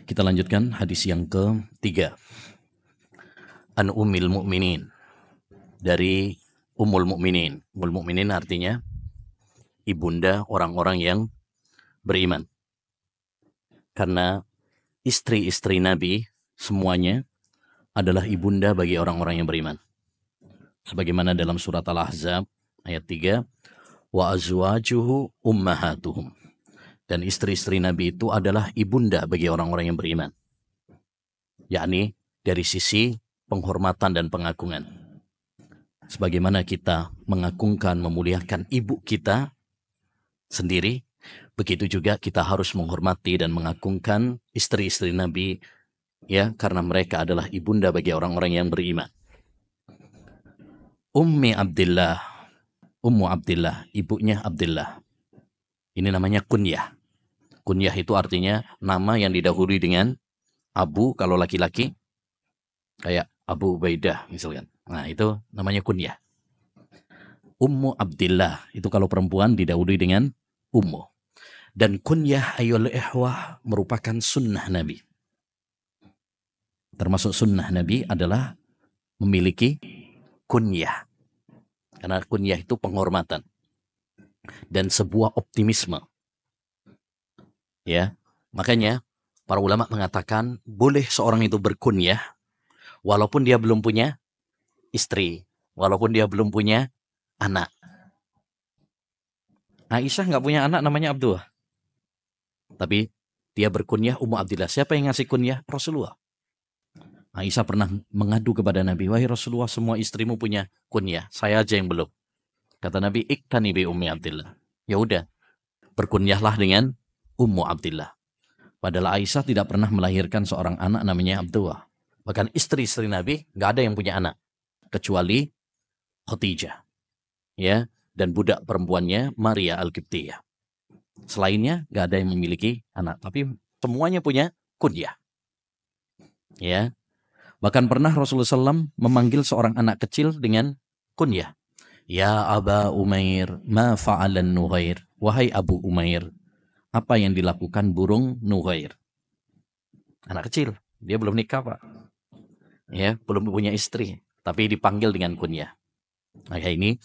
Kita lanjutkan hadis yang ketiga. An Ummil Mukminin, dari Ummul Mukminin. Ummul Mukminin artinya ibunda orang-orang yang beriman. Karena istri-istri Nabi semuanya adalah ibunda bagi orang-orang yang beriman. Sebagaimana dalam surat Al-Ahzab ayat 3, wa azwajuhu ummahatuhum. Dan istri-istri Nabi itu adalah ibunda bagi orang-orang yang beriman. Yakni dari sisi penghormatan dan pengagungan. Sebagaimana kita mengagungkan, memuliakan ibu kita sendiri, begitu juga kita harus menghormati dan mengagungkan istri-istri Nabi, ya, karena mereka adalah ibunda bagi orang-orang yang beriman. Ummu Abdillah, ibunya Abdillah. Ini namanya kunyah. Kunyah itu artinya nama yang didahului dengan Abu kalau laki-laki, kayak Abu Ubaidah misalkan. Nah, itu namanya kunyah. Ummu Abdillah, itu kalau perempuan didahului dengan Ummu. Dan kunyah ayyul ihwah merupakan sunnah Nabi. Termasuk sunnah Nabi adalah memiliki kunyah. Karena kunyah itu penghormatan dan sebuah optimisme. Ya, makanya para ulama mengatakan boleh seorang itu berkunyah walaupun dia belum punya istri, walaupun dia belum punya anak. Aisyah nggak punya anak namanya Abdullah, tapi dia berkunyah Ummu Abdillah. Siapa yang ngasih kunyah? Rasulullah. Aisyah pernah mengadu kepada Nabi, wahai Rasulullah, semua istrimu punya kunyah, saya aja yang belum. Kata Nabi, iktani bi Ummi Abdillah. Ya udah, berkunyahlah dengan Ummu Abdillah. Padahal Aisyah tidak pernah melahirkan seorang anak namanya Abdullah. Bahkan istri-istri Nabi nggak ada yang punya anak kecuali Khadijah, ya, dan budak perempuannya Maria Al-Qibtiyah. Selainnya nggak ada yang memiliki anak, tapi semuanya punya kunyah. Ya, bahkan pernah Rasulullah SAW memanggil seorang anak kecil dengan kunyah. Ya Aba Umair, ma fa'alan Nughair. Wahai Abu Umair, apa yang dilakukan burung Nughair? Anak kecil, dia belum nikah, Pak. Ya, belum punya istri, tapi dipanggil dengan kunyah. Nah, ini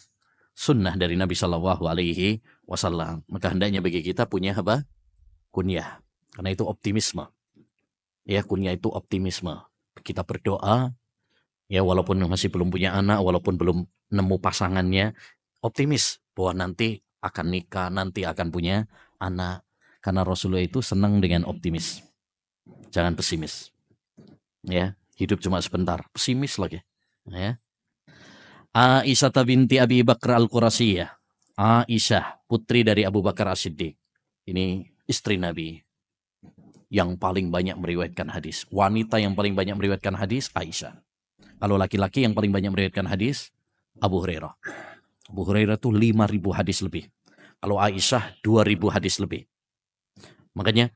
sunnah dari Nabi Shallallahu Alaihi Wasallam. Maka hendaknya bagi kita punya apa? Kunyah. Karena itu optimisme. Ya, kunyah itu optimisme. Kita berdoa, ya, walaupun masih belum punya anak, walaupun belum nemu pasangannya, optimis bahwa nanti akan nikah, nanti akan punya anak. Karena Rasulullah itu senang dengan optimis. Jangan pesimis. Ya, hidup cuma sebentar, pesimis lagi. Ya. Aisyah binti Abi Bakar Al-Qurasiyah. Aisyah, putri dari Abu Bakar As-Siddiq. Ini istri Nabi yang paling banyak meriwayatkan hadis. Wanita yang paling banyak meriwayatkan hadis, Aisyah. Kalau laki-laki yang paling banyak meriwayatkan hadis, Abu Hurairah. Abu Hurairah itu 5.000 hadis lebih. Kalau Aisyah 2.000 hadis lebih. Makanya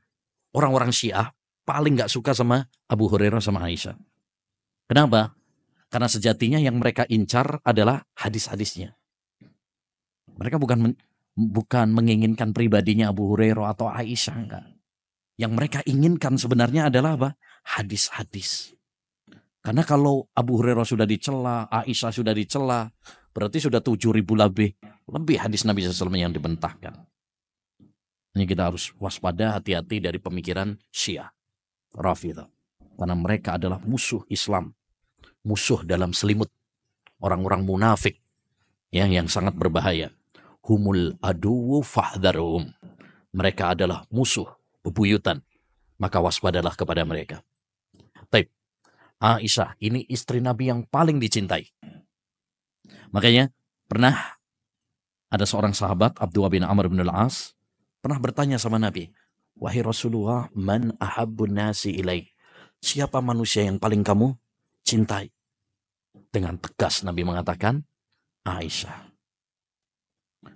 orang-orang Syiah paling gak suka sama Abu Hurairah sama Aisyah. Kenapa? Karena sejatinya yang mereka incar adalah hadis-hadisnya. Mereka bukan menginginkan pribadinya Abu Hurairah atau Aisyah, enggak. Yang mereka inginkan sebenarnya adalah apa? Hadis-hadis. Karena kalau Abu Hurairah sudah dicela, Aisyah sudah dicela, berarti sudah 7.000 lebih hadis Nabi SAW yang dibentahkan. Ini kita harus waspada, hati-hati dari pemikiran Syiah, Rafidhah. Karena mereka adalah musuh Islam, musuh dalam selimut, orang-orang munafik, ya, yang sangat berbahaya. Humul aduwu fahdharuhum. Mereka adalah musuh bebuyutan, maka waspadalah kepada mereka. Taib. Aisyah, ini istri Nabi yang paling dicintai. Makanya pernah ada seorang sahabat, Abdullah bin Amr bin Al-As, pernah bertanya sama Nabi, wahai Rasulullah, man ahabbun nasi ilaih? Siapa manusia yang paling kamu cintai? Dengan tegas Nabi mengatakan, Aisyah.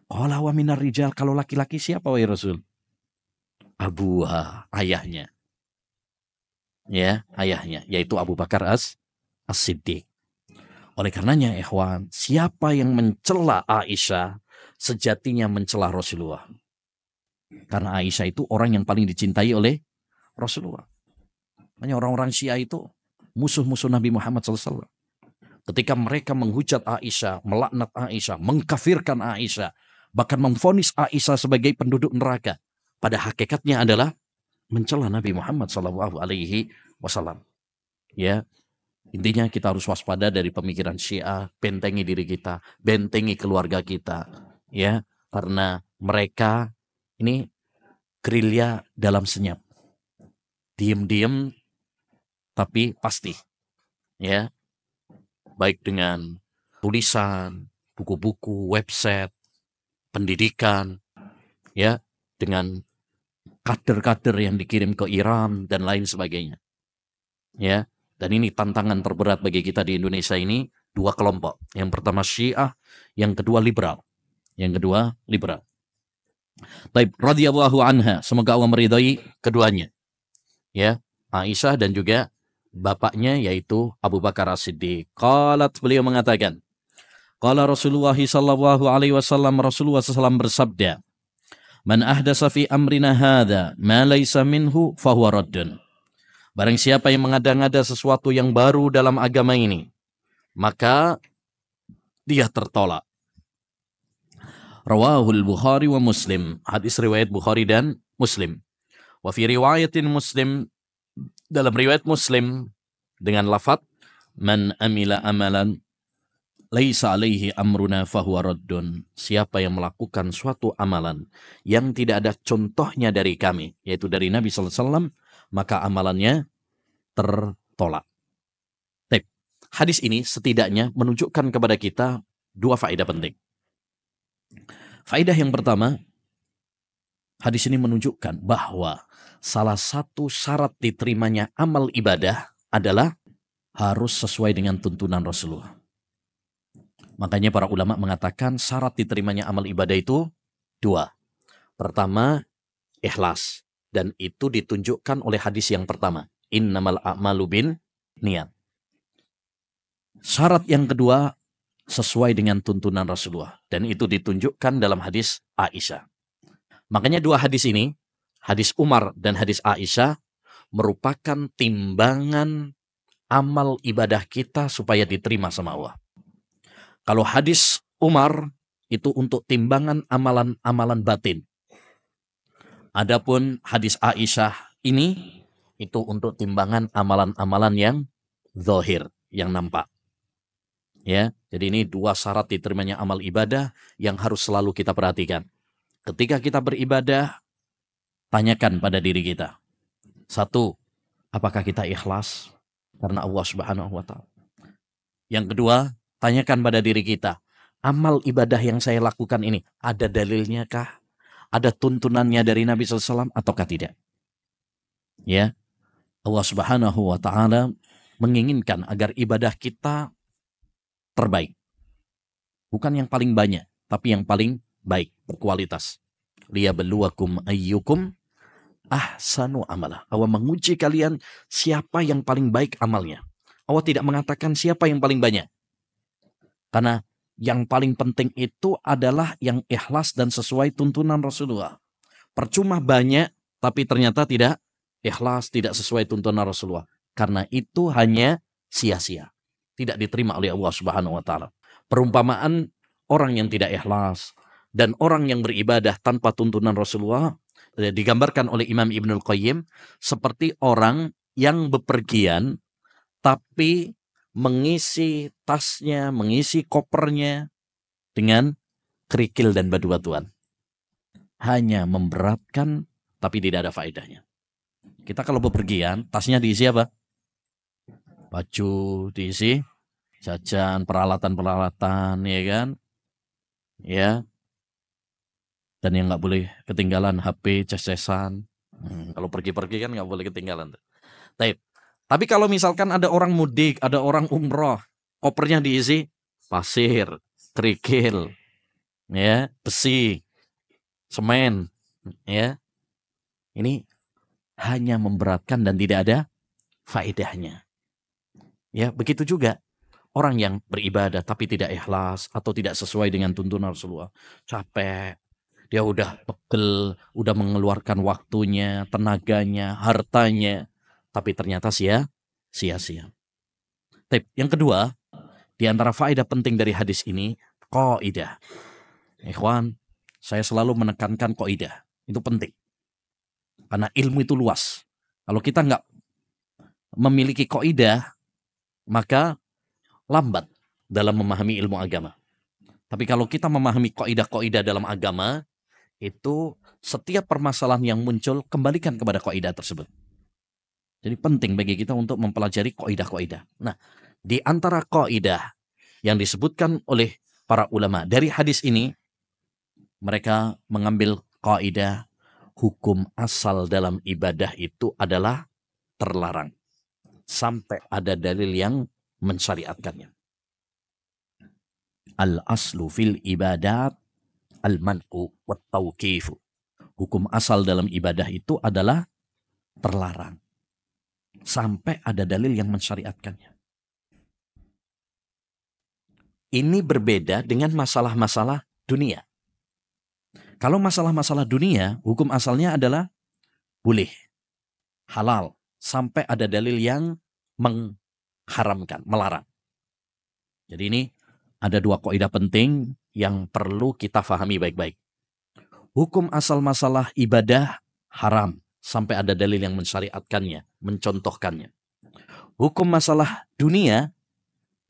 Qala wa minar rijal, kalau laki-laki siapa wahai Rasul? Abuha, ayahnya. Ya, ayahnya, yaitu Abu Bakar As-Siddiq. Oleh karenanya, ikhwan, siapa yang mencela Aisyah, sejatinya mencela Rasulullah. Karena Aisyah itu orang yang paling dicintai oleh Rasulullah. Makanya orang-orang Syiah itu musuh-musuh Nabi Muhammad SAW. Ketika mereka menghujat Aisyah, melaknat Aisyah, mengkafirkan Aisyah, bahkan memvonis Aisyah sebagai penduduk neraka, pada hakikatnya adalah mencela Nabi Muhammad SAW. Ya, intinya kita harus waspada dari pemikiran Syiah, bentengi diri kita, bentengi keluarga kita, ya, karena mereka ini gerilya dalam senyap, diem-diem tapi pasti, ya. Baik dengan tulisan, buku-buku, website, pendidikan, ya, dengan kader-kader yang dikirim ke Iran dan lain sebagainya. Ya, dan ini tantangan terberat bagi kita di Indonesia ini, dua kelompok. Yang pertama Syiah, yang kedua liberal. Taib radhiyallahu anha, semoga Allah meridai keduanya. Ya, Aisyah dan juga bapaknya yaitu Abu Bakar As-Siddiq. Qalat, beliau mengatakan, qala Rasulullah sallallahu alaihi wasallam, Rasulullah SAW bersabda, man ahdasa fi amrina hadza ma laysa minhu fahuwa raddun. Barang siapa yang mengada-ngada sesuatu yang baru dalam agama ini, maka dia tertolak. Rawahul Bukhari wa Muslim. Hadis riwayat Bukhari dan Muslim. Wa fi riwayatin Muslim, dalam riwayat Muslim dengan lafaz man amila amalan laisa alaihi amruna fahuwa raddun. Siapa yang melakukan suatu amalan yang tidak ada contohnya dari kami, yaitu dari Nabi sallallahu alaihi wasallam, maka amalannya tertolak. Hadis ini setidaknya menunjukkan kepada kita dua faedah penting. Faedah yang pertama, hadis ini menunjukkan bahwa salah satu syarat diterimanya amal ibadah adalah harus sesuai dengan tuntunan Rasulullah. Makanya para ulama mengatakan syarat diterimanya amal ibadah itu dua. Pertama, ikhlas. Dan itu ditunjukkan oleh hadis yang pertama. Innamal a'malu bin niat. Syarat yang kedua, sesuai dengan tuntunan Rasulullah. Dan itu ditunjukkan dalam hadis Aisyah. Makanya dua hadis ini, hadis Umar dan hadis Aisyah, merupakan timbangan amal ibadah kita supaya diterima sama Allah. Kalau hadis Umar itu untuk timbangan amalan-amalan batin. Adapun hadis Aisyah ini itu untuk timbangan amalan-amalan yang zahir, yang nampak. Ya, jadi ini dua syarat diterimanya amal ibadah yang harus selalu kita perhatikan. Ketika kita beribadah, tanyakan pada diri kita. Satu, apakah kita ikhlas karena Allah Subhanahu wa Ta'ala? Yang kedua, tanyakan pada diri kita, amal ibadah yang saya lakukan ini, ada dalilnya kah? Ada tuntunannya dari Nabi SAW ataukah tidak? Ya, Allah Subhanahu wa Ta'ala menginginkan agar ibadah kita terbaik. Bukan yang paling banyak, tapi yang paling baik, berkualitas. Liyabluwakum ayyukum ahsanu amalah. Allah menguji kalian siapa yang paling baik amalnya. Allah tidak mengatakan siapa yang paling banyak. Karena yang paling penting itu adalah yang ikhlas dan sesuai tuntunan Rasulullah. Percuma banyak, tapi ternyata tidak ikhlas, tidak sesuai tuntunan Rasulullah. Karena itu hanya sia-sia. Tidak diterima oleh Allah Subhanahu wa Ta'ala. Perumpamaan orang yang tidak ikhlas dan orang yang beribadah tanpa tuntunan Rasulullah digambarkan oleh Imam Ibnul Qayyim seperti orang yang bepergian tapi mengisi tasnya, mengisi kopernya dengan kerikil dan batu-batuan. Hanya memberatkan tapi tidak ada faedahnya. Kita kalau bepergian, tasnya diisi apa? Baju, diisi jajan, peralatan-peralatan, ya kan? Ya. Dan yang nggak boleh ketinggalan HP, ces-cesan. Kalau pergi-pergi kan nggak boleh ketinggalan. Tapi kalau misalkan ada orang mudik, ada orang umroh, kopernya diisi pasir, kerikil, ya, besi, semen, ya. Ini hanya memberatkan dan tidak ada faedahnya. Ya, begitu juga orang yang beribadah tapi tidak ikhlas atau tidak sesuai dengan tuntunan Rasulullah. Capek, dia udah pegel, udah mengeluarkan waktunya, tenaganya, hartanya, tapi ternyata sia-sia. Yang kedua, di antara faedah penting dari hadis ini, qaidah. Ikhwan, saya selalu menekankan qaidah. Itu penting. Karena ilmu itu luas. Kalau kita nggak memiliki qaidah, maka lambat dalam memahami ilmu agama. Tapi kalau kita memahami qaidah-qaidah dalam agama, itu setiap permasalahan yang muncul, kembalikan kepada qaidah tersebut. Jadi penting bagi kita untuk mempelajari qaidah-qaidah. Nah, di antara qaidah yang disebutkan oleh para ulama dari hadis ini, mereka mengambil kaidah hukum asal dalam ibadah itu adalah terlarang sampai ada dalil yang mensyariatkannya. Al-aslu fil ibadat al-man'u wat tauqifu. Hukum asal dalam ibadah itu adalah terlarang sampai ada dalil yang mensyariatkannya. Ini berbeda dengan masalah-masalah dunia. Kalau masalah-masalah dunia, hukum asalnya adalah boleh, halal, sampai ada dalil yang mengharamkan, melarang. Jadi ini ada dua kaidah penting yang perlu kita fahami baik-baik. Hukum asal masalah ibadah haram, sampai ada dalil yang mensyariatkannya, mencontohkannya. Hukum masalah dunia,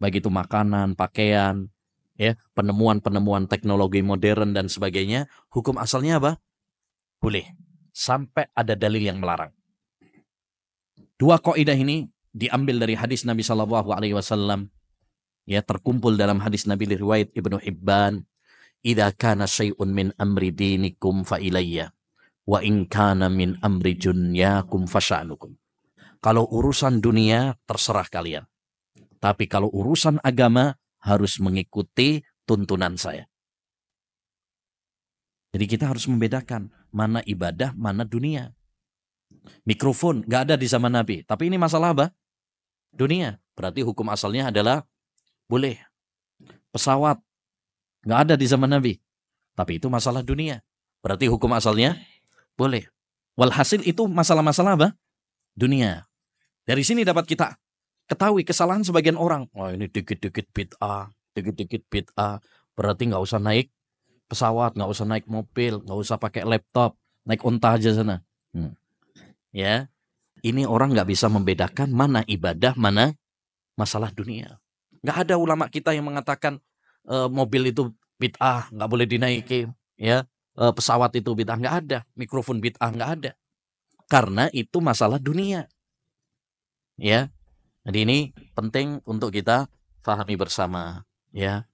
baik itu makanan, pakaian, ya, penemuan-penemuan teknologi modern dan sebagainya, hukum asalnya apa? Boleh, sampai ada dalil yang melarang. Dua kaidah ini diambil dari hadis Nabi Shallallahu Alaihi Wasallam, ya, terkumpul dalam hadis Nabi riwayat Ibnu Hibban. Idza kana syai'un min amri dinikum fa ilayya wa in kana min amri dunyakum fasya'nukum. Kalau urusan dunia terserah kalian. Tapi kalau urusan agama harus mengikuti tuntunan saya. Jadi kita harus membedakan mana ibadah, mana dunia. Mikrofon nggak ada di zaman Nabi, tapi ini masalah apa? Dunia. Berarti hukum asalnya adalah boleh. Pesawat nggak ada di zaman Nabi, tapi itu masalah dunia. Berarti hukum asalnya boleh. Walhasil itu masalah-masalah apa? Dunia. Dari sini dapat kita ketahui kesalahan sebagian orang. Oh, ini dikit-dikit bid'ah, dikit-dikit bid'ah. Berarti nggak usah naik pesawat, nggak usah naik mobil, nggak usah pakai laptop, naik unta aja sana. Ya, ini orang nggak bisa membedakan mana ibadah, mana masalah dunia. Nggak ada ulama kita yang mengatakan mobil itu bid'ah, nggak boleh dinaiki. Ya, pesawat itu bid'ah, nggak ada. Mikrofon bid'ah, nggak ada. Karena itu masalah dunia. Ya. Jadi ini penting untuk kita fahami bersama, ya.